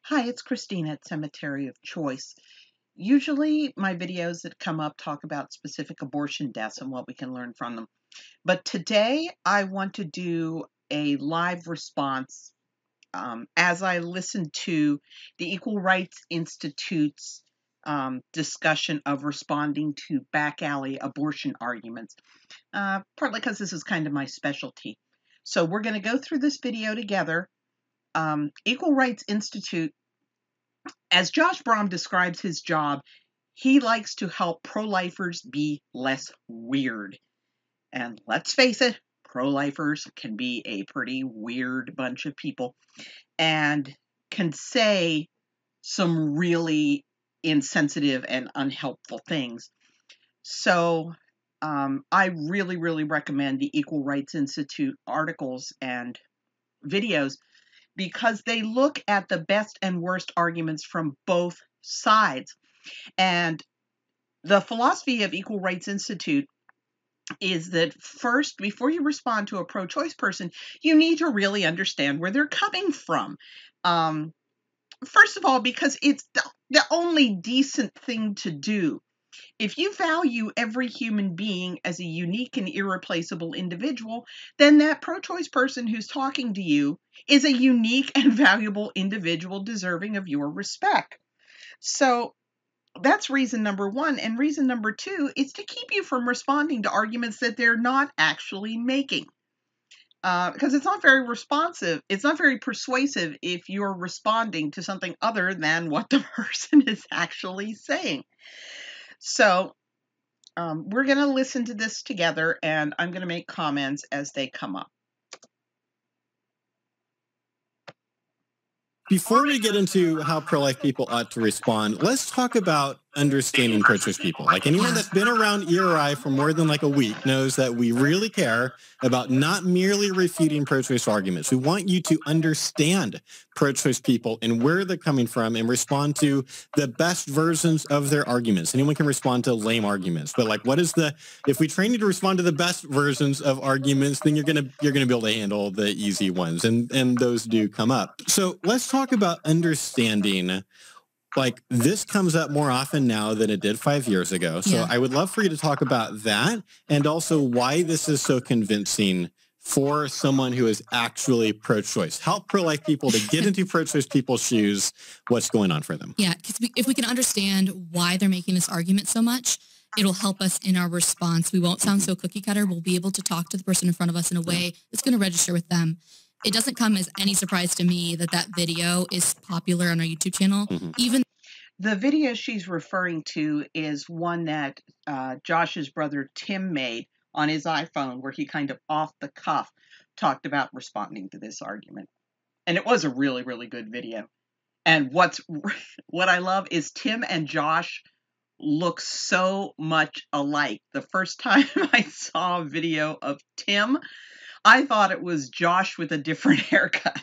Hi, it's Christina at Cemetery of Choice. Usually my videos that come up talk about specific abortion deaths and what we can learn from them. But today I want to do a live response as I listen to the Equal Rights Institute's discussion of responding to back alley abortion arguments, partly because this is kind of my specialty. So we're going to go through this video together. Equal Rights Institute, as Josh Brahm describes his job, he likes to help pro-lifers be less weird. And let's face it, pro-lifers can be a pretty weird bunch of people and can say some really insensitive and unhelpful things. So I really recommend the Equal Rights Institute articles and videos because they look at the best and worst arguments from both sides. And the philosophy of Equal Rights Institute is that first, before you respond to a pro-choice person, you need to really understand where they're coming from. First of all, because it's the only decent thing to do. If you value every human being as a unique and irreplaceable individual, then that pro-choice person who's talking to you is a unique and valuable individual deserving of your respect. So that's reason number one. And reason number two is to keep you from responding to arguments that they're not actually making. Because it's not very responsive. It's not very persuasive if you're responding to something other than what the person is actually saying. So we're going to listen to this together, and I'm going to make comments as they come up. Before we get into how pro-life people ought to respond, let's talk about understanding pro-choice people. Like anyone that's been around ERI for more than like a week knows that we really care about not merely refuting pro-choice arguments. We want you to understand pro-choice people and where they're coming from and respond to the best versions of their arguments. Anyone can respond to lame arguments, but like if we train you to respond to the best versions of arguments, then you're gonna be able to handle the easy ones, and those do come up. So let's talk about understanding. Like this comes up more often now than it did 5 years ago. So I would love for you to talk about that and also why this is so convincing for someone who is actually pro-choice. Help pro-life people to get into pro-choice people's shoes. What's going on for them? Yeah, because if we can understand why they're making this argument so much, it'll help us in our response. We won't sound so cookie cutter. We'll be able to talk to the person in front of us in a way that's going to register with them. It doesn't come as any surprise to me that that video is popular on our YouTube channel. Even the video she's referring to is one that Josh's brother Tim made on his iPhone, where he kind of off the cuff talked about responding to this argument. And it was a really good video. And what I love is Tim and Josh look so much alike. The first time I saw a video of Tim, I thought it was Josh with a different haircut.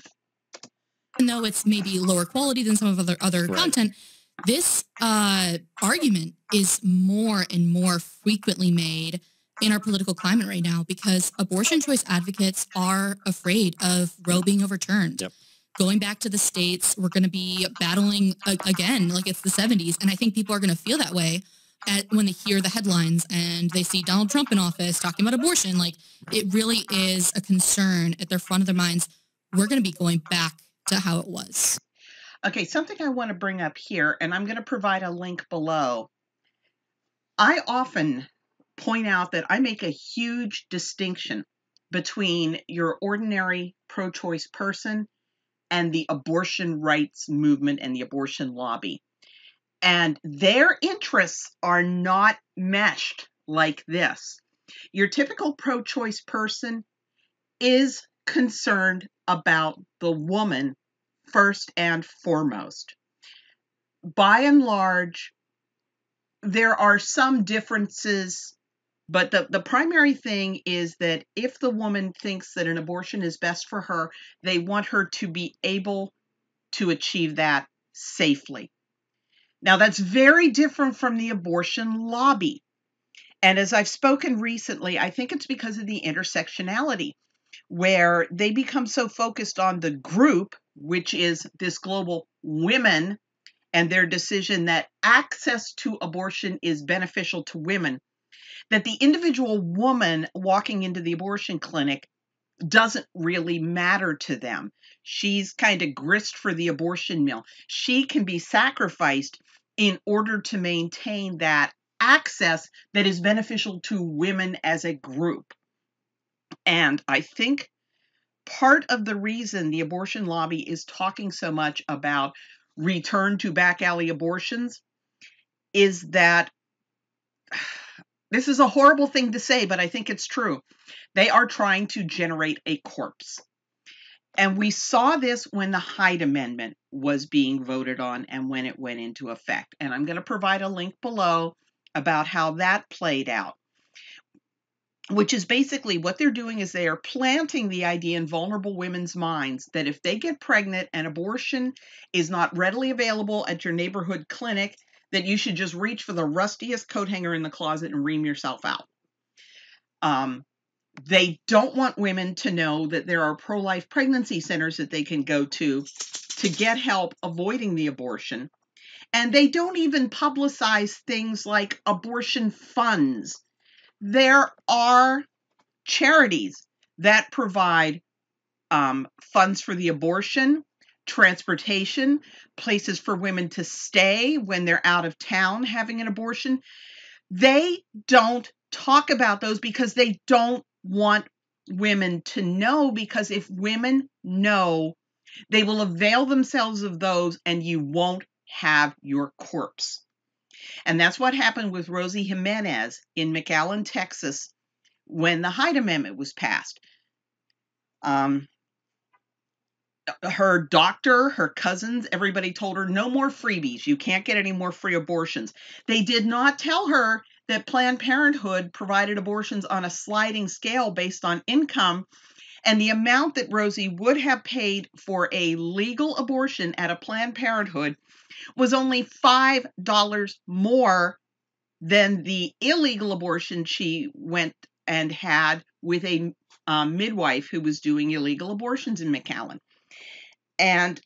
Even though it's maybe lower quality than some of other content, this argument is more and more frequently made in our political climate right now because abortion choice advocates are afraid of Roe being overturned. Going back to the states, we're going to be battling again like it's the 70s. And I think people are going to feel that way when they hear the headlines and they see Donald Trump in office talking about abortion. Like it really is a concern at the front of their minds. We're going to be going back to how it was. Okay, something I want to bring up here, and I'm going to provide a link below. I often point out that I make a huge distinction between your ordinary pro-choice person and the abortion rights movement and the abortion lobby. And their interests are not meshed like this. Your typical pro-choice person is concerned about the woman first and foremost. By and large, there are some differences, but the primary thing is that if the woman thinks that an abortion is best for her, they want her to be able to achieve that safely. Now, that's very different from the abortion lobby. And as I've spoken recently, I think it's because of the intersectionality, where they become so focused on the group, which is this global women and their decision that access to abortion is beneficial to women, that the individual woman walking into the abortion clinic doesn't really matter to them. She's kind of grist for the abortion mill. She can be sacrificed in order to maintain that access that is beneficial to women as a group. And I think part of the reason the abortion lobby is talking so much about return to back alley abortions is that this is a horrible thing to say, but I think it's true. They are trying to generate a corpse. And we saw this when the Hyde Amendment was being voted on and when it went into effect. And I'm going to provide a link below about how that played out, which is basically what they're doing is they are planting the idea in vulnerable women's minds that if they get pregnant and abortion is not readily available at your neighborhood clinic, that you should just reach for the rustiest coat hanger in the closet and ream yourself out. They don't want women to know that there are pro-life pregnancy centers that they can go to get help avoiding the abortion. And they don't even publicize things like abortion funds. There are charities that provide funds for the abortion, transportation, places for women to stay when they're out of town having an abortion. They don't talk about those because they don't want women to know, because if women know, they will avail themselves of those and you won't have your corpse. And that's what happened with Rosie Jimenez in McAllen, Texas, when the Hyde Amendment was passed. Her doctor, her cousins, everybody told her, no more freebies. You can't get any more free abortions. They did not tell her that Planned Parenthood provided abortions on a sliding scale based on income, and the amount that Rosie would have paid for a legal abortion at a Planned Parenthood was only $5 more than the illegal abortion she went and had with a midwife who was doing illegal abortions in McAllen. And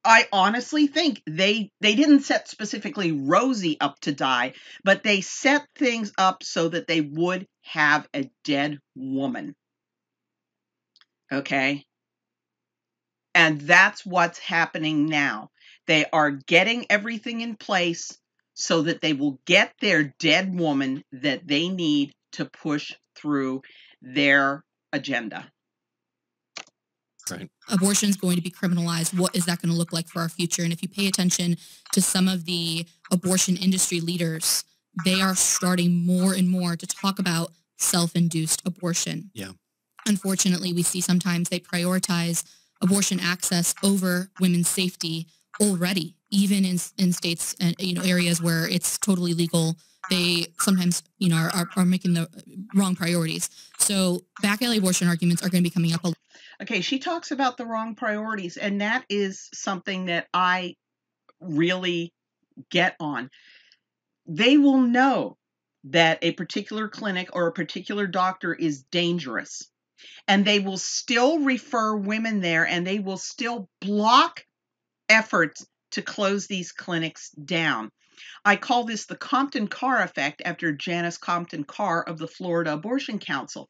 I honestly think they didn't set specifically Rosie up to die, but they set things up so that they would have a dead woman. Okay? And that's what's happening now. They are getting everything in place so that they will get their dead woman that they need to push through their agenda. Right. Abortion is going to be criminalized. What is that going to look like for our future? And if you pay attention to some of the abortion industry leaders, they are starting more and more to talk about self-induced abortion. Yeah. Unfortunately, we see sometimes they prioritize abortion access over women's safety already, even in states and areas where it's totally legal. They sometimes are making the wrong priorities. So back alley abortion arguments are going to be coming up a lot. Okay, she talks about the wrong priorities, and that is something that I really get on. They will know that a particular clinic or a particular doctor is dangerous, and they will still refer women there, and they will still block efforts to close these clinics down. I call this the Compton Carr effect after Janice Compton Carr of the Florida Abortion Council.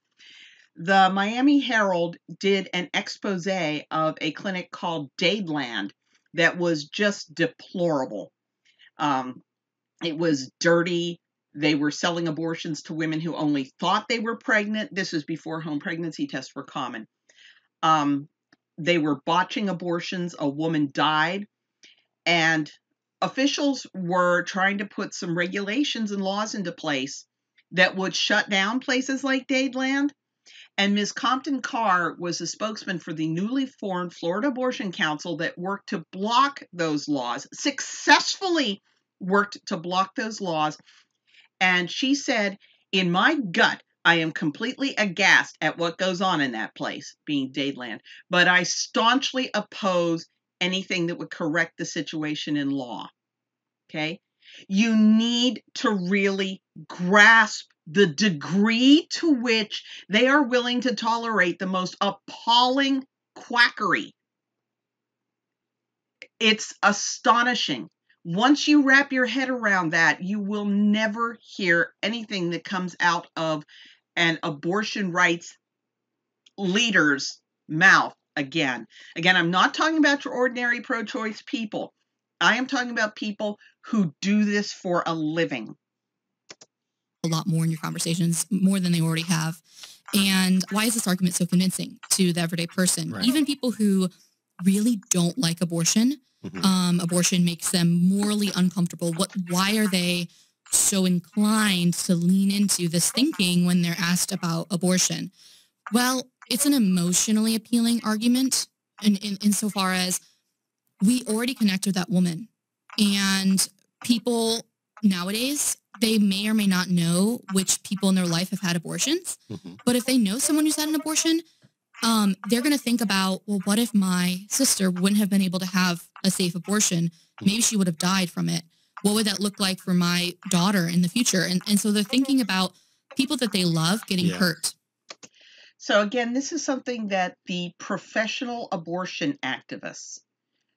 The Miami Herald did an expose of a clinic called Dadeland that was just deplorable. It was dirty. They were selling abortions to women who only thought they were pregnant. This was before home pregnancy tests were common. They were botching abortions. A woman died. And officials were trying to put some regulations and laws into place that would shut down places like Dadeland. And Ms. Compton Carr was a spokesman for the newly formed Florida Abortion Council that worked to block those laws, successfully worked to block those laws. And she said, in my gut, I am completely aghast at what goes on in that place, being Dadeland, but I staunchly oppose anything that would correct the situation in law. Okay? You need to really grasp the degree to which they are willing to tolerate the most appalling quackery. It's astonishing. Once you wrap your head around that, you will never hear anything that comes out of an abortion rights leader's mouth again. Again, I'm not talking about your ordinary pro-choice people. I am talking about people who do this for a living. A lot more in your conversations, more than they already have. And why is this argument so convincing to the everyday person? Right. Even people who really don't like abortion, abortion makes them morally uncomfortable. Why are they so inclined to lean into this thinking when they're asked about abortion? Well, it's an emotionally appealing argument insofar as we already connect with that woman. And people nowadays, they may or may not know which people in their life have had abortions. But if they know someone who's had an abortion, they're going to think about, well, what if my sister wouldn't have been able to have a safe abortion? Maybe she would have died from it. What would that look like for my daughter in the future? And so they're thinking about people that they love getting hurt. So again, this is something that the professional abortion activists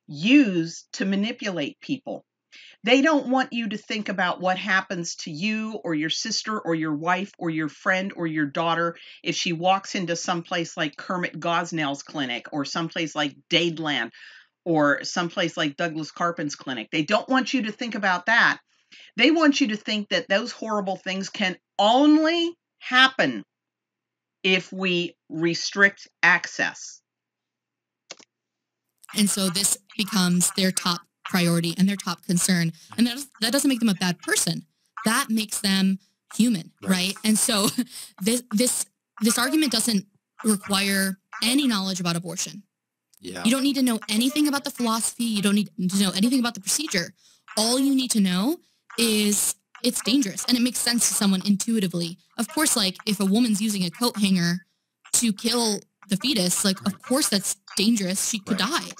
use to manipulate people. They don't want you to think about what happens to you or your sister or your wife or your friend or your daughter if she walks into someplace like Kermit Gosnell's clinic or someplace like Dadeland or someplace like Douglas Carpen's clinic. They don't want you to think about that. They want you to think that those horrible things can only happen if we restrict access. And so this becomes their top priority and their top concern. And that doesn't make them a bad person. That makes them human, right? And so this argument doesn't require any knowledge about abortion. You don't need to know anything about the philosophy. You don't need to know anything about the procedure. All you need to know is it's dangerous and it makes sense to someone intuitively. Of course, like if a woman's using a coat hanger to kill the fetus, like of course that's dangerous. She could die.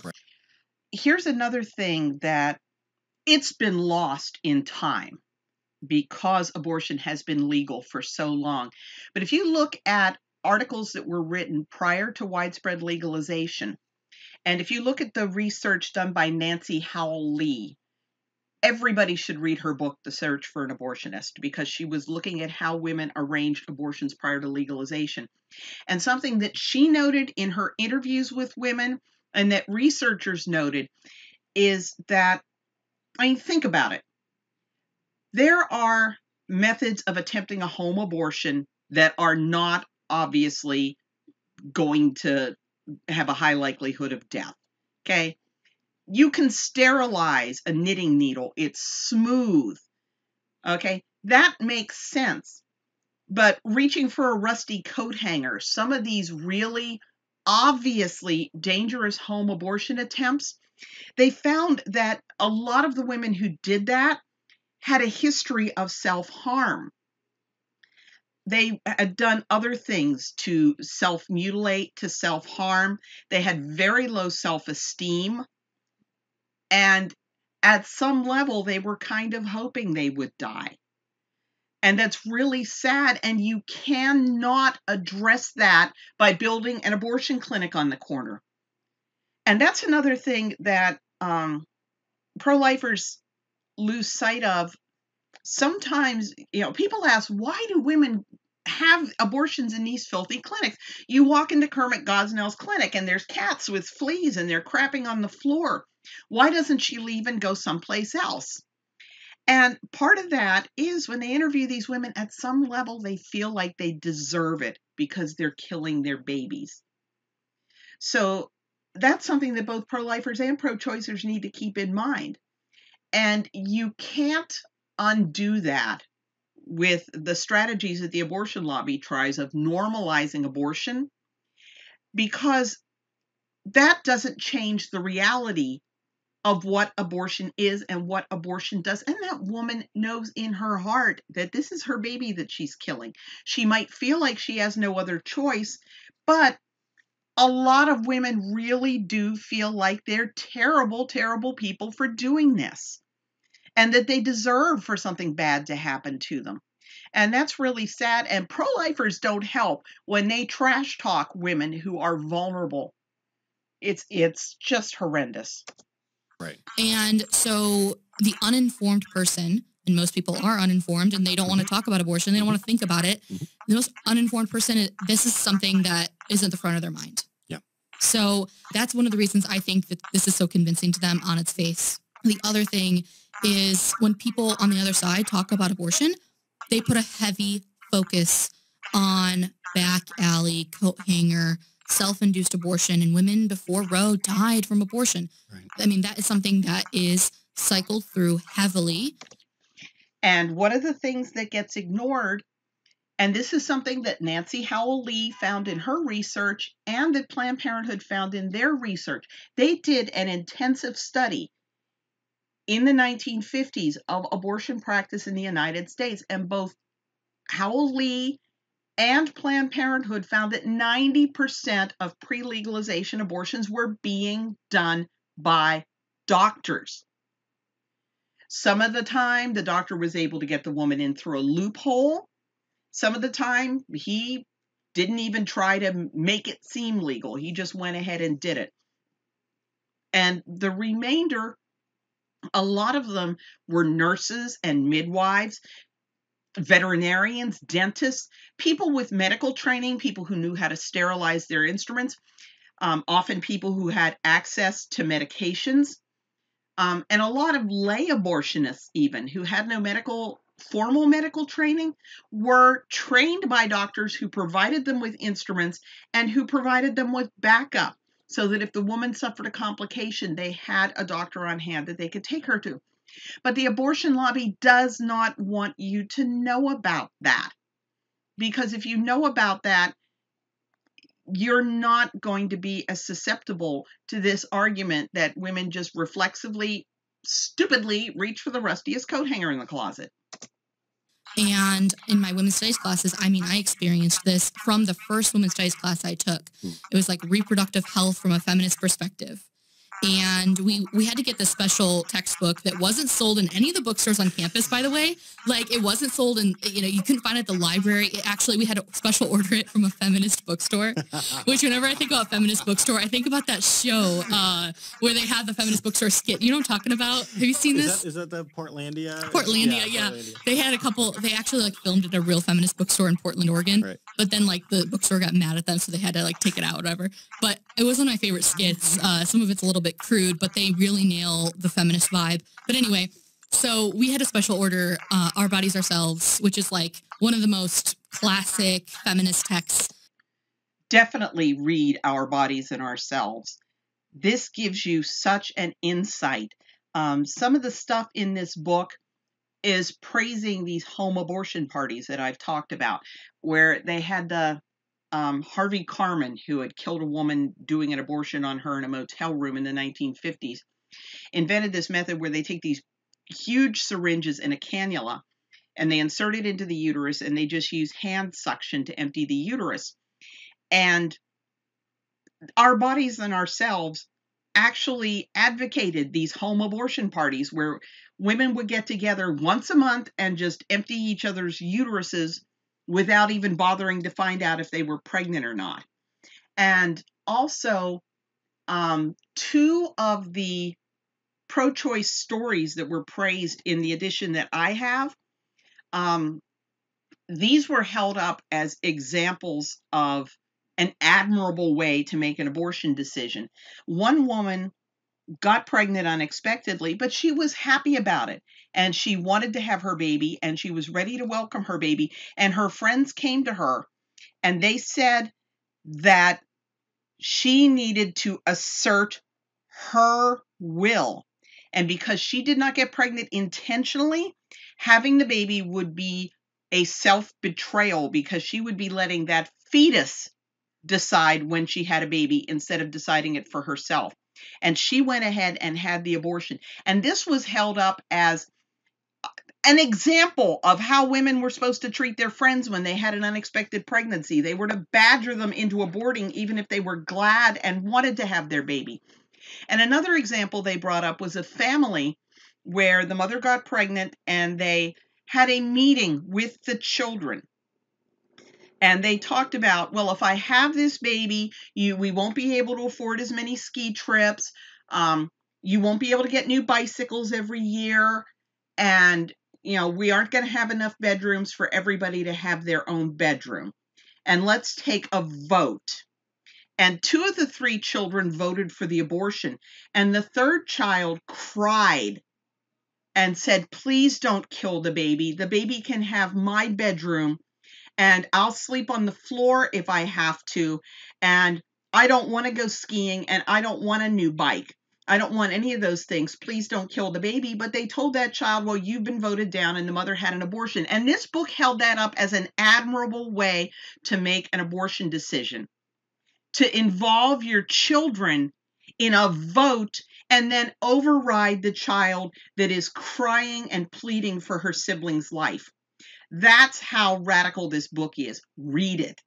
Here's another thing that it's been lost in time because abortion has been legal for so long. But if you look at articles that were written prior to widespread legalization, and if you look at the research done by Nancy Howell Lee, everybody should read her book, The Search for an Abortionist, because she was looking at how women arranged abortions prior to legalization. And something that she noted in her interviews with women and that researchers noted is that, I mean, think about it. There are methods of attempting a home abortion that are not obviously going to have a high likelihood of death. Okay. You can sterilize a knitting needle. It's smooth. Okay. That makes sense. But reaching for a rusty coat hanger, some of these really obviously dangerous home abortion attempts, they found that a lot of the women who did that had a history of self-harm. They had done other things to self-mutilate, to self-harm. They had very low self-esteem. And at some level, they were kind of hoping they would die. And that's really sad. And you cannot address that by building an abortion clinic on the corner. And that's another thing that pro-lifers lose sight of. Sometimes, people ask, why do women have abortions in these filthy clinics? You walk into Kermit Gosnell's clinic and there's cats with fleas and they're crapping on the floor. Why doesn't she leave and go someplace else? And part of that is when they interview these women, at some level, they feel like they deserve it because they're killing their babies. So that's something that both pro-lifers and pro-choicers need to keep in mind. And you can't undo that with the strategies that the abortion lobby tries of normalizing abortion, because that doesn't change the reality of what abortion is and what abortion does. And that woman knows in her heart that this is her baby that she's killing. She might feel like she has no other choice, but a lot of women really do feel like they're terrible, terrible people for doing this, and that they deserve for something bad to happen to them. And that's really sad. And pro-lifers don't help when they trash talk women who are vulnerable. It's just horrendous. Right. And so the uninformed person, and most people are uninformed and they don't want to talk about abortion. They don't want to think about it. The most uninformed person, this is something that is at the front of their mind. Yeah. So that's one of the reasons I think that this is so convincing to them on its face. The other thing is when people on the other side talk about abortion, they put a heavy focus on back alley, coat hanger, self-induced abortion, and women before Roe died from abortion. Right. I mean, that is something that is cycled through heavily. And one of the things that gets ignored, and this is something that Nancy Howell-Lee found in her research and that Planned Parenthood found in their research. They did an intensive study in the 1950s of abortion practice in the United States, and both Howell-Lee and Planned Parenthood found that 90% of pre-legalization abortions were being done by doctors. Some of the time, the doctor was able to get the woman in through a loophole. Some of the time, he didn't even try to make it seem legal. He just went ahead and did it. And the remainder, a lot of them were nurses and midwives, veterinarians, dentists, people with medical training, people who knew how to sterilize their instruments, often people who had access to medications, and a lot of lay abortionists even who had no formal medical training were trained by doctors who provided them with instruments and who provided them with backup so that if the woman suffered a complication, they had a doctor on hand that they could take her to. But the abortion lobby does not want you to know about that, because if you know about that, you're not going to be as susceptible to this argument that women just reflexively, stupidly reach for the rustiest coat hanger in the closet. And in my women's studies classes, I mean, I experienced this from the first women's studies class I took. It was like reproductive health from a feminist perspective. And we had to get this special textbook that wasn't sold in any of the bookstores on campus, by the way. Like, it wasn't sold in, you couldn't find it at the library. We had to special order it from a feminist bookstore, which whenever I think about feminist bookstore, I think about that show where they have the feminist bookstore skit. You know what I'm talking about? Have you seen this? Is that the Portlandia? Portlandia, yeah. They had they actually filmed at a real feminist bookstore in Portland, Oregon. Right. But then the bookstore got mad at them, so they had to take it out, whatever. But it was one of my favorite skits. Some of it's a little bit crude, but they really nail the feminist vibe. But anyway, so we had a special order, Our Bodies Ourselves, which is one of the most classic feminist texts. Definitely read Our Bodies and Ourselves. This gives you such an insight. Some of the stuff in this book is praising these home abortion parties that I've talked about, where they had the Harvey Carman, who had killed a woman doing an abortion on her in a motel room in the 1950s, invented this method where they take these huge syringes and a cannula and they insert it into the uterus and they just use hand suction to empty the uterus. And Our Bodies and Ourselves actually advocated these home abortion parties where women would get together once a month and just empty each other's uteruses without even bothering to find out if they were pregnant or not. And also, two of the pro-choice stories that were praised in the edition that I have, these were held up as examples of an admirable way to make an abortion decision. One woman got pregnant unexpectedly, but she was happy about it. And she wanted to have her baby, and she was ready to welcome her baby. And her friends came to her, and they said that she needed to assert her will. And because she did not get pregnant intentionally, having the baby would be a self-betrayal, because she would be letting that fetus decide when she had a baby instead of deciding it for herself. And she went ahead and had the abortion. And this was held up as an example of how women were supposed to treat their friends when they had an unexpected pregnancy. They were to badger them into aborting even if they were glad and wanted to have their baby. And another example they brought up was a family where the mother got pregnant and they had a meeting with the children. And they talked about, well, if I have this baby, we won't be able to afford as many ski trips. You won't be able to get new bicycles every year. And, we aren't going to have enough bedrooms for everybody to have their own bedroom. And let's take a vote. And 2 of the 3 children voted for the abortion. And the third child cried and said, please don't kill the baby. The baby can have my bedroom, and I'll sleep on the floor if I have to. And I don't want to go skiing, and I don't want a new bike. I don't want any of those things. Please don't kill the baby. But they told that child, well, you've been voted down, and the mother had an abortion. And this book held that up as an admirable way to make an abortion decision, to involve your children in a vote and then override the child that is crying and pleading for her sibling's life. That's how radical this book is. Read it.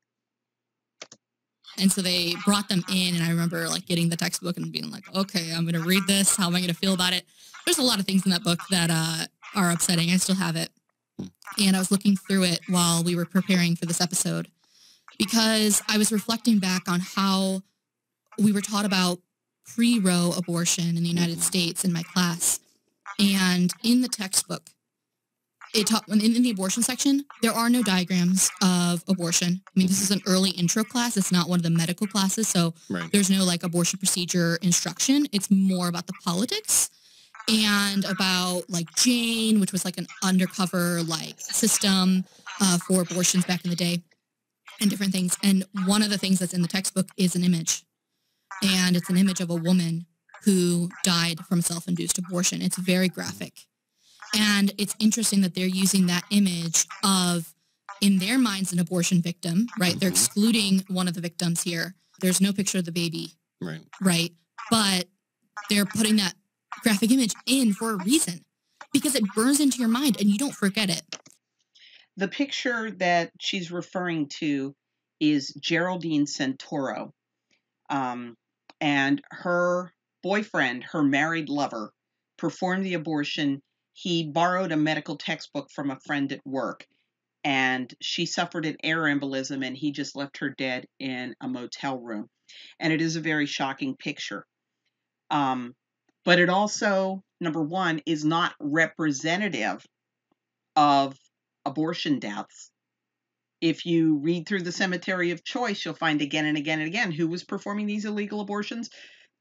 And so they brought them in, and I remember like getting the textbook and being like, okay, I'm going to read this. How am I going to feel about it? There's a lot of things in that book that are upsetting. I still have it. And I was looking through it while we were preparing for this episode, because I was reflecting back on how we were taught about pre-Roe abortion in the United States in my class. And in the textbook, it taught in the abortion section, there are no diagrams of abortion. I mean, this is an early intro class. It's not one of the medical classes. So there's no like abortion procedure instruction. It's more about the politics and about like Jane, which was like an undercover like system for abortions back in the day, and different things. And one of the things that's in the textbook is an image. And it's an image of a woman who died from self-induced abortion. It's very graphic. And it's interesting that they're using that image of, in their minds, an abortion victim, right? They're excluding one of the victims here. There's no picture of the baby, right? But they're putting that graphic image in for a reason, because it burns into your mind and you don't forget it. The picture that she's referring to is Geraldine Santoro. And her boyfriend, her married lover, performed the abortion. He borrowed a medical textbook from a friend at work, and she suffered an air embolism, and he just left her dead in a motel room. And it is a very shocking picture. But it also, number one, is not representative of abortion deaths. If you read through the Cemetery of Choice, you'll find again and again and again who was performing these illegal abortions.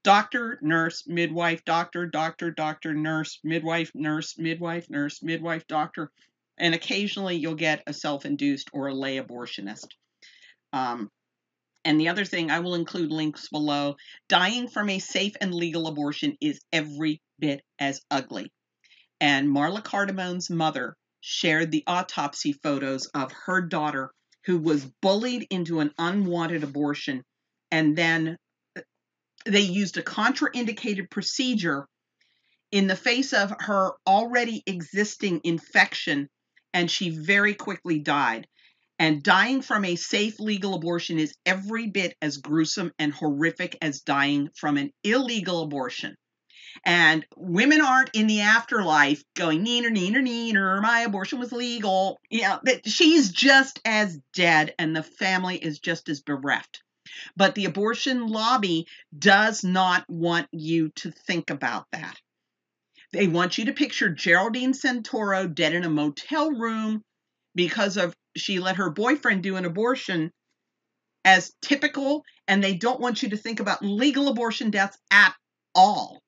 Doctor, nurse, midwife, doctor, doctor, doctor, nurse, midwife, nurse, midwife, nurse, midwife, doctor. And occasionally you'll get a self-induced or a lay abortionist. And the other thing, I will include links below. Dying from a safe and legal abortion is every bit as ugly. And Marla Cardamone's mother shared the autopsy photos of her daughter who was bullied into an unwanted abortion, and then they used a contraindicated procedure in the face of her already existing infection, and she very quickly died. And dying from a safe legal abortion is every bit as gruesome and horrific as dying from an illegal abortion. And women aren't in the afterlife going, neener, neener, neener, my abortion was legal. She's just as dead, and the family is just as bereft. But the abortion lobby does not want you to think about that. They want you to picture Geraldine Santoro dead in a motel room because she let her boyfriend do an abortion as typical, and they don't want you to think about legal abortion deaths at all.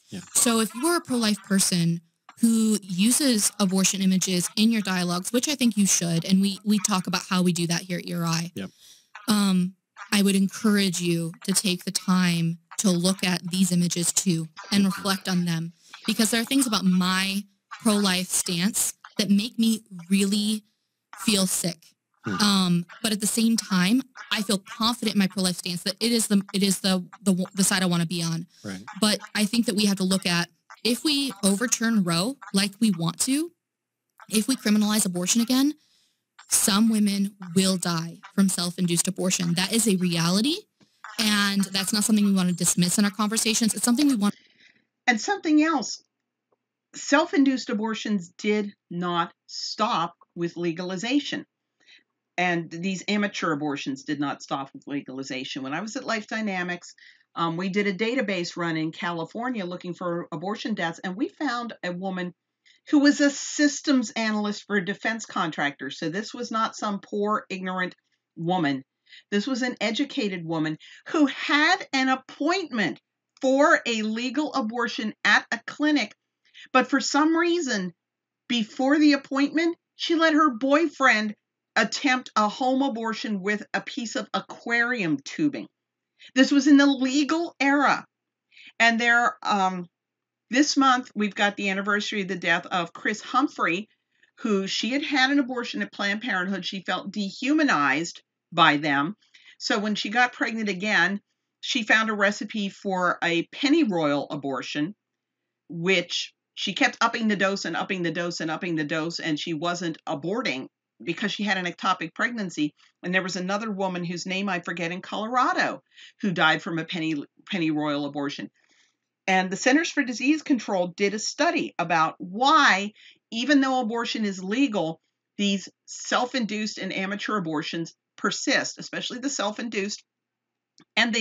Yeah. So if you're a pro-life person who uses abortion images in your dialogues, which I think you should, and we talk about how we do that here at ERI, I would encourage you to take the time to look at these images too and reflect on them, because there are things about my pro-life stance that make me really feel sick. But at the same time, I feel confident in my pro-life stance that it is the side I want to be on. Right. But I think that we have to look at, if we overturn Roe like we want to, if we criminalize abortion again, some women will die from self-induced abortion. That is a reality, and that's not something we want to dismiss in our conversations. It's something we want. And something else, self-induced abortions did not stop with legalization. And these amateur abortions did not stop with legalization. When I was at Life Dynamics, We did a database run in California looking for abortion deaths, and we found a woman who was a systems analyst for a defense contractor. So this was not some poor, ignorant woman. This was an educated woman who had an appointment for a legal abortion at a clinic, but for some reason, before the appointment, she let her boyfriend attempt a home abortion with a piece of aquarium tubing. This was in the legal era. And this month, we've got the anniversary of the death of Chris Humphrey, who she had an abortion at Planned Parenthood. She felt dehumanized by them. So when she got pregnant again, she found a recipe for a pennyroyal abortion, which she kept upping the dose and upping the dose and upping the dose, and she wasn't aborting because she had an ectopic pregnancy. And there was another woman whose name I forget in Colorado who died from a pennyroyal abortion. And the Centers for Disease Control did a study about why, even though abortion is legal, these self-induced and amateur abortions persist, especially the self-induced. And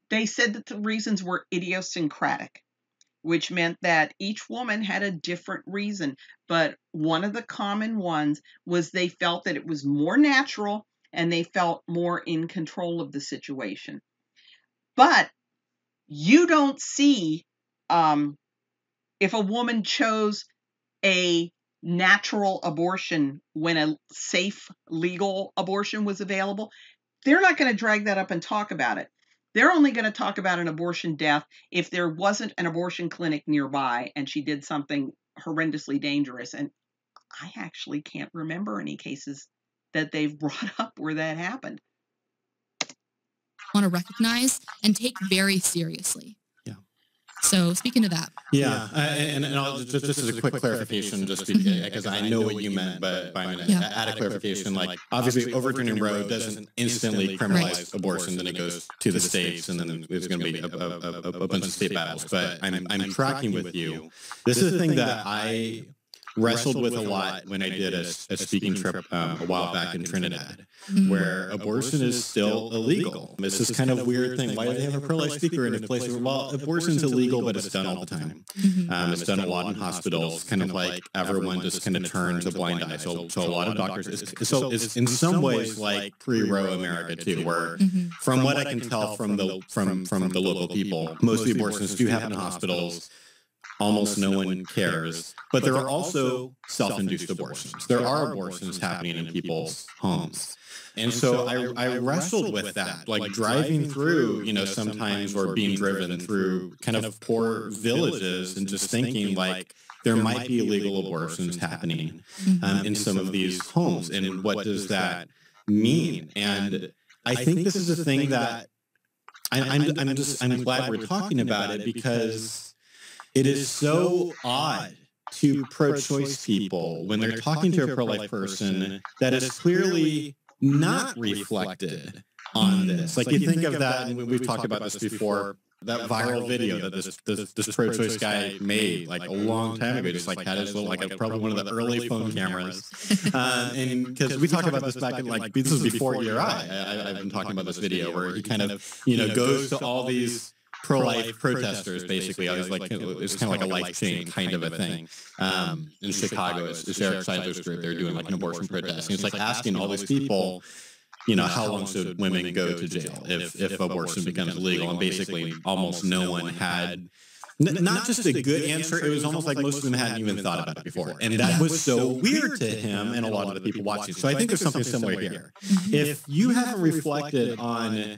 they said that the reasons were idiosyncratic, which meant that each woman had a different reason. But one of the common ones was they felt that it was more natural and they felt more in control of the situation. But you don't see if a woman chose a natural abortion when a safe legal abortion was available. They're not going to drag that up and talk about it. They're only going to talk about an abortion death if there wasn't an abortion clinic nearby and she did something horrendously dangerous. And I actually can't remember any cases that they've brought up where that happened. Want to recognize and take very seriously. Yeah. So speaking of that. Yeah, and I'll just as a quick clarification, just because I know what you meant, but I'm going to add a clarification. Like, obviously, overturning Roe doesn't instantly criminalize abortion, then it goes to the states, and then there's going to be a bunch of state battles. But I'm tracking with you. This is a thing that I wrestled with a lot when I did a speaking trip a while back in Trinidad, where abortion is still illegal. It's this kind of weird thing. Why do they have a pro-life speaker in a place where, well, abortion's illegal, but it's done all the time. It's done a lot in hospitals, kind of like everyone just kind of turns a blind eye. So a lot of doctors, it's in some ways like pre-Roe America too, where from what I can tell from the local people, most of the abortions do happen in hospitals. Almost no one cares. But there are also self-induced abortions. There are abortions happening in people's homes. And so I wrestled with that, like driving through, sometimes or being driven through kind of poor villages and just thinking like there might be illegal abortions happening in some of these homes. And what does that mean? And I think this is a thing that I'm glad we're talking about it, because it is so odd to pro-choice people when they're talking to a pro-life person that is clearly not reflected on this. Like, you think of that, and we've talked about this before, that viral video that this pro-choice guy made like a long time ago, just like had his little, like probably one of the early phone cameras. And because we talked about this back in, like, this was before ERI. I've been talking about this video where he kind of, goes to all these pro-life protesters, basically. I was like, it's kind of like a life chain kind of a thing. In Chicago, it's Eric Seidler's group. They're doing like an abortion protest. And it's like asking all these people, how long should women go to jail if abortion becomes legal? And basically almost no one had, not just a good answer, it was almost like most of them hadn't even thought about it before. And that was so weird to him and a lot of the people watching. So I think there's something similar here. If you haven't reflected on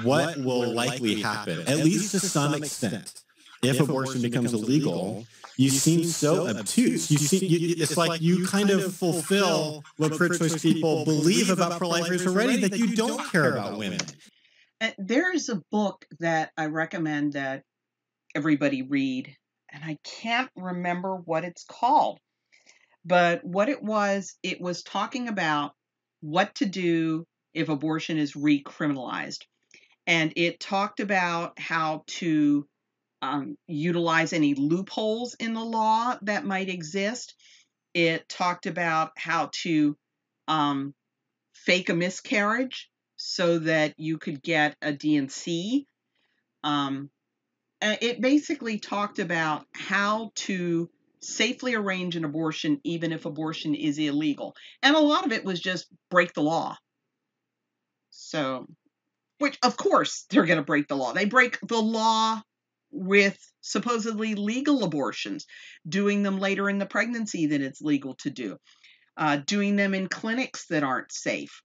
what will likely happen, at least to some extent, if abortion becomes illegal, you seem so obtuse. It's like you kind of fulfill what pro-choice people believe about pro-lifers already, that you don't care about women. There's a book that I recommend that everybody read, and I can't remember what it's called. But what it was talking about what to do if abortion is recriminalized. And it talked about how to utilize any loopholes in the law that might exist. It talked about how to fake a miscarriage so that you could get a D&C. It basically talked about how to safely arrange an abortion, even if abortion is illegal. And a lot of it was just break the law. So, which of course they're going to break the law. They break the law with supposedly legal abortions, doing them later in the pregnancy than it's legal to do, doing them in clinics that aren't safe.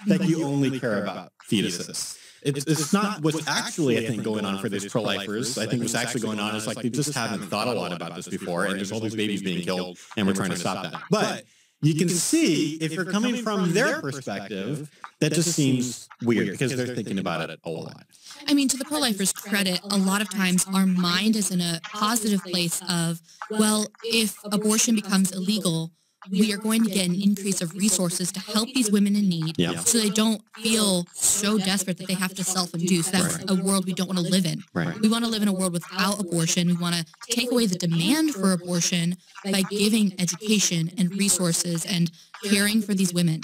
That you only care about fetuses. It's not what's actually, I think, going on for these pro-lifers. I think what's actually going on is like they just haven't thought a lot about this before, and there's all these babies being killed, and we're trying to stop that. But you can see, if you're coming from their perspective, that just seems weird because they're thinking about it a lot. I mean, to the pro-lifers' credit, a lot of times our mind is in a positive place of, well, if abortion becomes illegal, we are going to get an increase of resources to help these women in need, so they don't feel so desperate that they have to self-induce. That's a world we don't want to live in. We want to live in a world without abortion. We want to take away the demand for abortion by giving education and resources and caring for these women.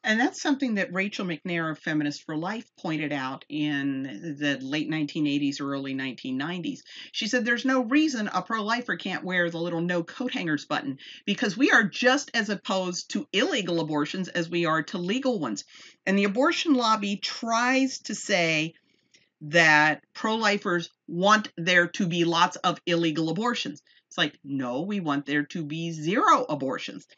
And that's something that Rachel McNair of Feminists for Life pointed out in the late 1980s or early 1990s. She said there's no reason a pro-lifer can't wear the little no coat hangers button, because we are just as opposed to illegal abortions as we are to legal ones. And the abortion lobby tries to say that pro-lifers want there to be lots of illegal abortions. It's like, no, we want there to be zero abortions.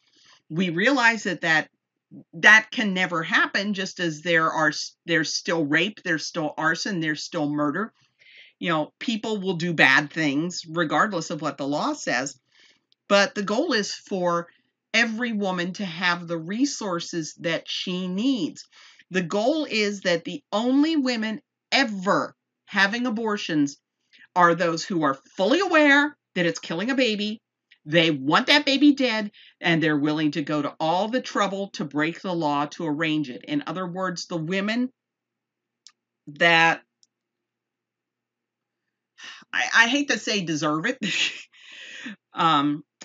We realize that can never happen, just as there's still rape, there's still arson, there's still murder. You know, people will do bad things regardless of what the law says. But the goal is for every woman to have the resources that she needs. The goal is that the only women ever having abortions are those who are fully aware that it's killing a baby. They want that baby dead, and they're willing to go to all the trouble to break the law to arrange it. In other words, the women that, I hate to say deserve it,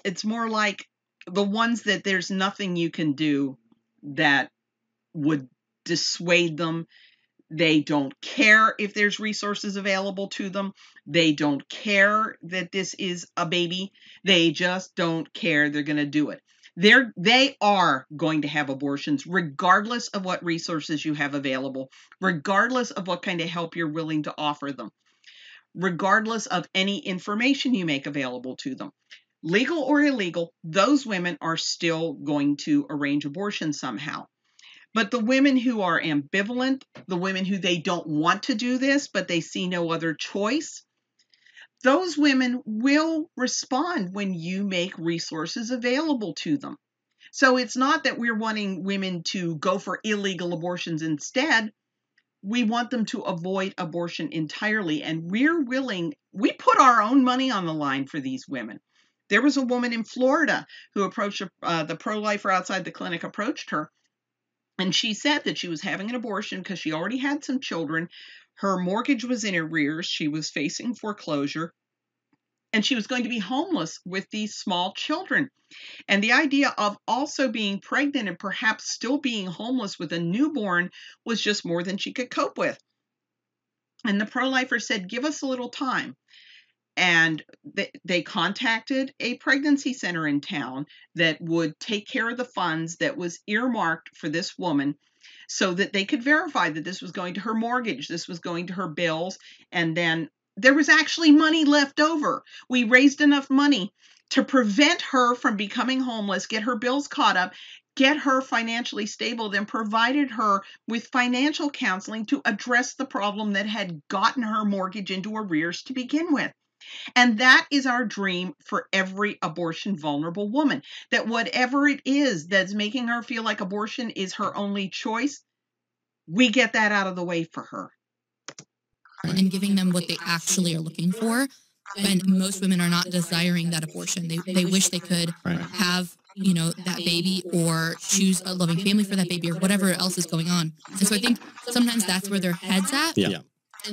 it's more like the ones that there's nothing you can do that would dissuade them. They don't care if there's resources available to them. They don't care that this is a baby. They just don't care. They're going to do it. They are going to have abortions regardless of what resources you have available, regardless of what kind of help you're willing to offer them, regardless of any information you make available to them. Legal or illegal, those women are still going to arrange abortion somehow. But the women who are ambivalent, the women who they don't want to do this, but they see no other choice, those women will respond when you make resources available to them. So it's not that we're wanting women to go for illegal abortions instead. We want them to avoid abortion entirely. And we put our own money on the line for these women. There was a woman in Florida who approached the pro-lifer outside the clinic, approached her. And she said that she was having an abortion because she already had some children. Her mortgage was in arrears. She was facing foreclosure. And she was going to be homeless with these small children. And the idea of also being pregnant and perhaps still being homeless with a newborn was just more than she could cope with. And the pro-lifer said, give us a little time. And they contacted a pregnancy center in town that would take care of the funds that was earmarked for this woman so that they could verify that this was going to her mortgage, this was going to her bills, and then there was actually money left over. We raised enough money to prevent her from becoming homeless, get her bills caught up, get her financially stable, then provided her with financial counseling to address the problem that had gotten her mortgage into arrears to begin with. And that is our dream for every abortion vulnerable woman, that whatever it is that's making her feel like abortion is her only choice, we get that out of the way for her. And giving them what they actually are looking for. And most women are not desiring that abortion. They wish they could have, that baby or choose a loving family for that baby or whatever else is going on. And so I think sometimes that's where their head's at. Yeah.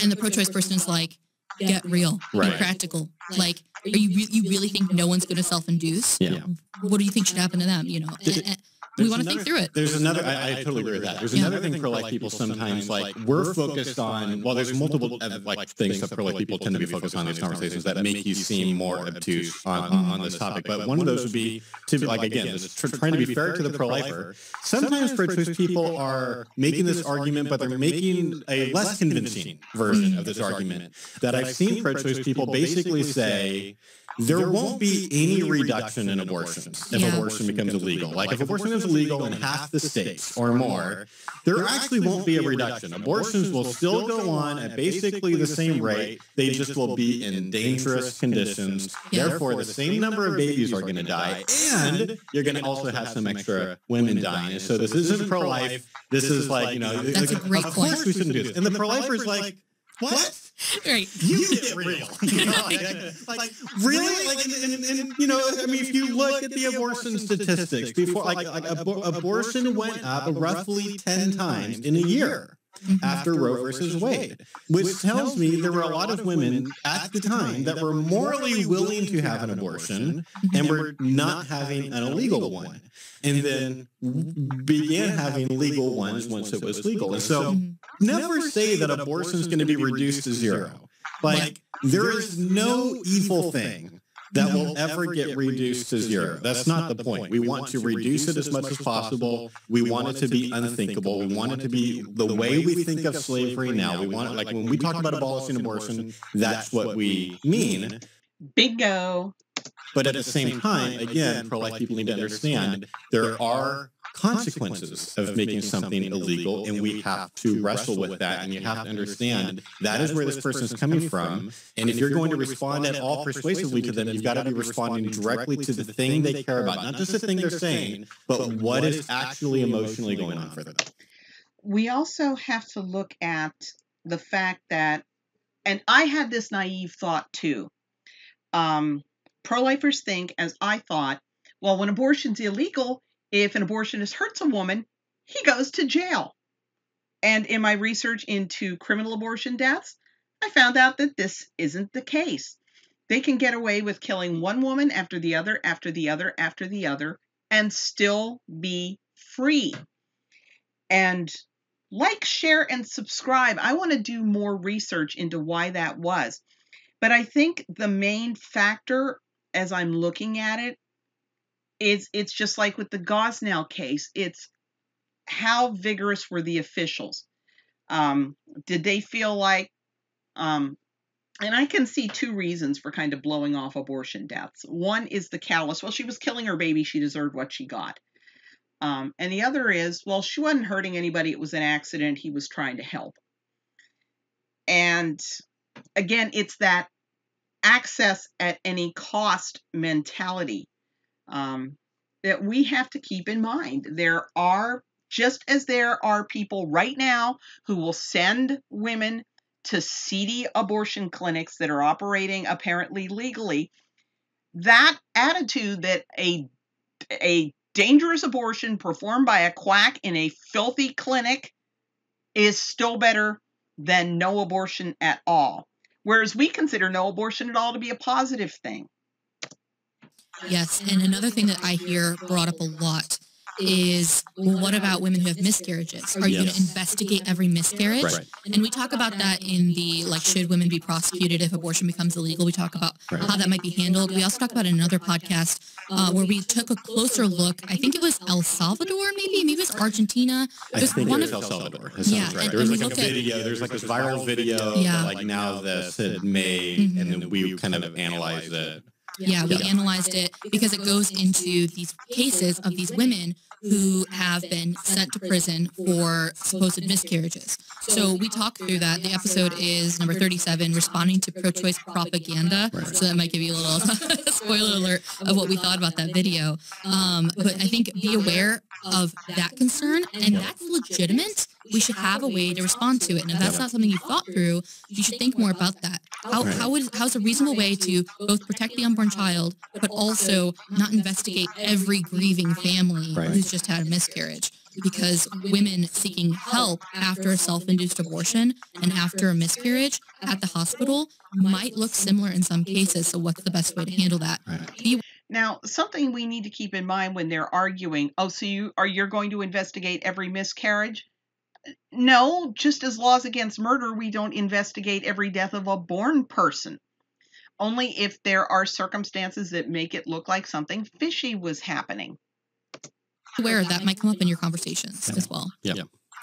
And the pro-choice person is like, get real, be practical. Like, you really think no one's going to self-induce? Yeah. What do you think should happen to them? we want to think through it. There's another, I totally agree with that. There's another thing pro-life people sometimes, like, we're focused on, well, there's multiple like things that pro-life people tend to be focused on in these conversations that make you seem more obtuse on this topic. But one of those would be to, like, again, just trying to be fair to the pro-lifer. Sometimes pro-choice people are making this argument, but they're making a less convincing version of this argument. That I've seen pro-choice people basically say, there won't be any reduction in abortions if abortion becomes illegal. Like, if abortion is illegal in half the states or more, there actually won't be a reduction. Abortions will still go on at basically the same rate. They just will be in dangerous conditions. Therefore, the same number of babies are going to die, and you're going to also have some extra women dying. And so this isn't pro-life. This is like, that's like, a great of point. course we shouldn't do this. And the pro-lifer's like, what? Right. You get real. Like really? Like, and I mean, if you look at the abortion statistics before, abortion went up roughly 10 times in a year after Roe versus Wade, which tells me there were a lot of women at the time that were morally willing to have an abortion and were not having an illegal one, and then began having legal ones once it was legal. And so never say that abortion is going to be reduced to zero. Like, there is no evil thing that will ever get reduced to zero. That's not the point. We want to reduce it as much as possible. We want it to be unthinkable. We want it to be the way we think of slavery now. We want it, like, when we talk about abolishing abortion, that's what we mean. Bingo. But at the same time, again, pro-life people need to understand there are consequences of making something illegal, and we have to wrestle with that, and you have to understand that is where this person is coming from. And if you're going to respond at all persuasively to them, you've got to be responding directly to the thing they care about, not just the thing they're saying, but what is actually emotionally going on for them. We also have to look at the fact that, and I had this naive thought too, pro-lifers think, as I thought, well, when abortion's illegal, if an abortionist hurts a woman, he goes to jail. And in my research into criminal abortion deaths, I found out that this isn't the case. They can get away with killing one woman after the other, after the other, after the other, and still be free. And like, share, and subscribe. I want to do more research into why that was. But I think the main factor, as I'm looking at it, it's just like with the Gosnell case. It's how vigorous were the officials? Did they feel like, and I can see two reasons for kind of blowing off abortion deaths. One is the callous, well, she was killing her baby, she deserved what she got. And the other is, well, she wasn't hurting anybody, it was an accident, he was trying to help. And again, it's that access at any cost mentality that we have to keep in mind. There are, just as there are people right now who will send women to seedy abortion clinics that are operating apparently legally, that attitude that a dangerous abortion performed by a quack in a filthy clinic is still better than no abortion at all. Whereas we consider no abortion at all to be a positive thing. Yes, and another thing that I hear brought up a lot is, well, what about women who have miscarriages? Are you going to investigate every miscarriage? Right. And we talk about that in the, like, should women be prosecuted if abortion becomes illegal? We talk about how that might be handled. We also talk about another podcast where we took a closer look. I think it was El Salvador, maybe it was Argentina. I think it was El Salvador. Yeah, right. There was like a video. There's like this viral video that, like, Now This had made, and then we kind of analyzed it. Yeah, we analyzed it because it goes into these cases of these women who have been sent to prison for supposed miscarriages. So we talk through that. The episode is number 37, responding to pro-choice propaganda. Right. So that might give you a little spoiler alert of what we thought about that video. But I think be aware of that concern, and that's legitimate. We should have a way to respond to it. And if that's not something you thought through, you should think more about that. How's a reasonable way to both protect the unborn child, but also not investigate every grieving family who's just had a miscarriage? Because women seeking help after a self-induced abortion and after a miscarriage at the hospital might look similar in some cases. So what's the best way to handle that? Now, something we need to keep in mind when they're arguing, oh, so you're going to investigate every miscarriage? No, just as laws against murder, we don't investigate every death of a born person. Only if there are circumstances that make it look like something fishy was happening. Aware that might come up in your conversations as well. Yeah.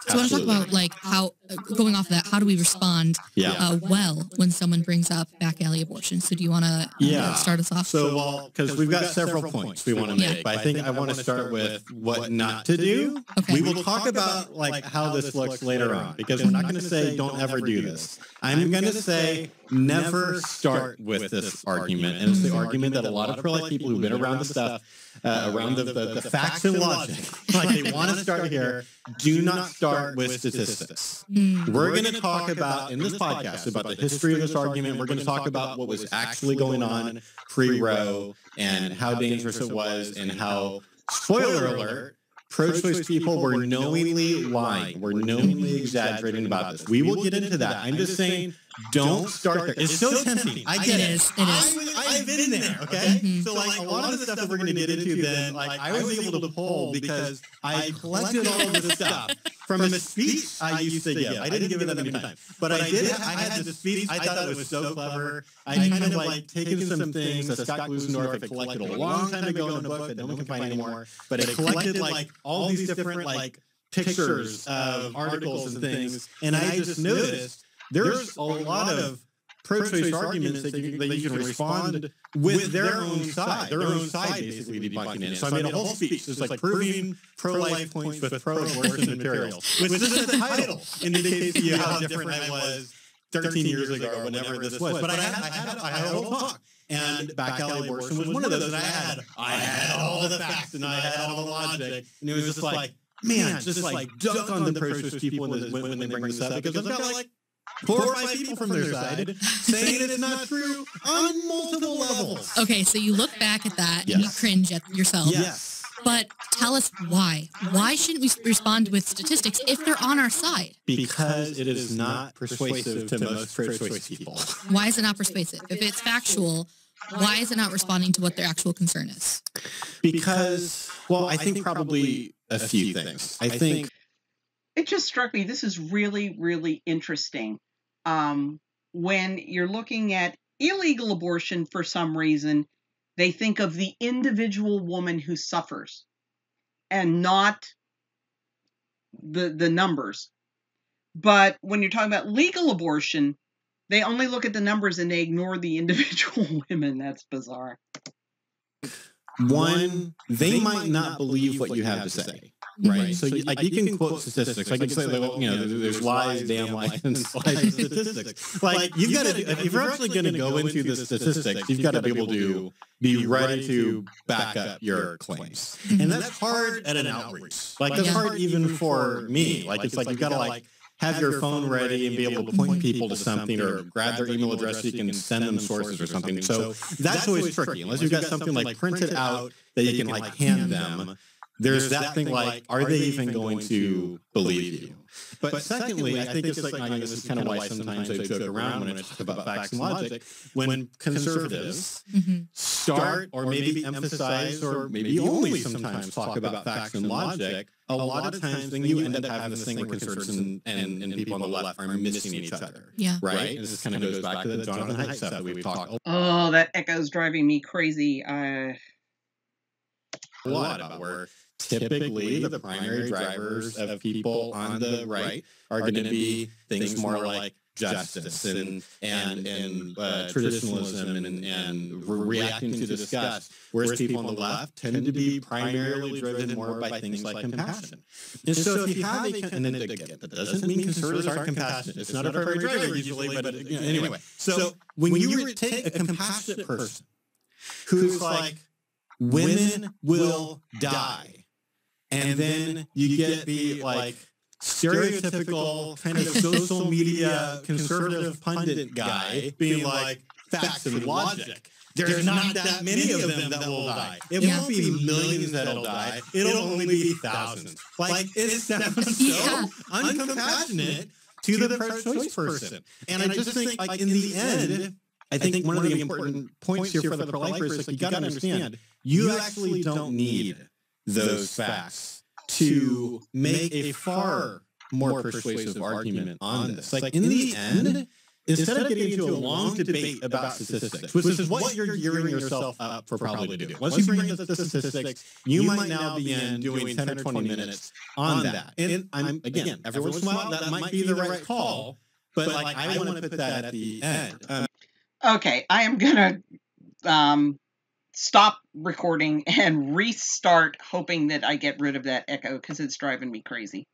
So I want to talk about like how, going off of that, how do we respond well when someone brings up back alley abortion? So do you want to start us off? So, well, because we've got several points we want to make, but I think I want to start with what not to do. Okay. We will talk about like how this looks later on, because we're not going to say don't ever do this. I'm going to say never start with this argument. And it's the argument that a lot of pro-life people who've been around the stuff, around the facts and logic, like they want to start here, do not start with statistics. We're going to talk about, in this podcast, about the history of this argument. We're going to talk about what was actually going on pre-Roe and how dangerous it was and how, spoiler alert, pro-choice people were knowingly lying. We're knowingly exaggerating about this. We will get into that. I'm just saying, don't start there. It's so tempting. I get it. It is. I've been there, okay? So, like, a lot of the stuff that we're going to get into then, like, I was able to pull because I collected all of this stuff from a speech I used to give. I didn't give it that many times. But I had this speech. I thought it was so clever. I kind of, like, taken some things that Scott Glusendorf had collected a long time ago in a book that no one can find anymore. But it collected, like, all these different, like, pictures of articles and things. And I just noticed there's a lot of pro-choice arguments that you can respond with their own side basically debunking it. So I made a whole speech. It's like proving pro-life points with pro-abortion materials, which is the title indicates to you how different I was 13 years ago or whenever this was. But I had a whole talk. And back alley abortion was one of those. And I had all the facts and I had all the logic. And it was just like, man, just like dunk on the pro-choice people when they bring this up, because I've got like 4 or 5 people from their side saying it's not true on multiple levels. Okay, so you look back at that and you cringe at yourself. Yes. But tell us why. Why shouldn't we respond with statistics if they're on our side? Because it is not persuasive to most pro-choice people. Why is it not persuasive? If it's factual, why is it not responding to what their actual concern is? Because, well, I think probably a few things. I think it just struck me, this is really, really interesting. When you're looking at illegal abortion, for some reason, they think of the individual woman who suffers and not the numbers. But when you're talking about legal abortion, they only look at the numbers and they ignore the individual women. That's bizarre. One, they might not believe what you have to say. Right. So you can quote statistics. I can say, there's lies, damn lies, and lies and statistics. Like, you've got to, if you're actually going to go into the statistics, you've got to be able to be ready to back up your claims. And that's hard at an outreach. Like, that's hard even for me. Like, it's like you've got to, like, have your phone ready and be able to point people to something or grab their email address so you can send them sources or something. So that's always tricky. Unless you've got something, like, printed out that you can, like, hand them. There's that thing like, are they even going to believe you? But secondly, I think it's like, this is kind of why sometimes I joke around when I talk about facts and logic. When conservatives start or maybe emphasize or maybe only sometimes talk about facts and logic, a lot of times then you end up having this thing where conservatives and people on the left are missing each other. Yeah. Right? And this kind of goes back to the Jonathan Haidt stuff that we've talked Oh, that echo's driving me crazy. a lot about, where typically the primary drivers of people on the right are going to be things more like justice and traditionalism and reacting to disgust, whereas people on the left tend to be primarily driven more by things like compassion. And so if you have that doesn't mean conservatives aren't compassionate. It's not a primary driver usually, but anyway. So when you take a compassionate person who's like, women will die, and then you get the like stereotypical kind of social media conservative pundit guy being like, facts and logic. There's not that many of them that will die. It won't be millions that'll die. It'll only be thousands. Like, it sounds so uncompassionate to the pro-choice person. And I just think, like, in the end, I think one of the important points here for the pro-lifers is like, you got to understand, you actually don't need those facts to make a far more persuasive argument on this. Like, in the end, instead of getting into a long debate about statistics, which is what you're gearing yourself up for probably to do. Once you bring the statistics, you might now begin doing 10 or 20 minutes on that. And I'm, again, every once in a while, that might be the right call, but like, I want to put that at the end. Okay, I am going to stop recording and restart, hoping that I get rid of that echo because it's driving me crazy.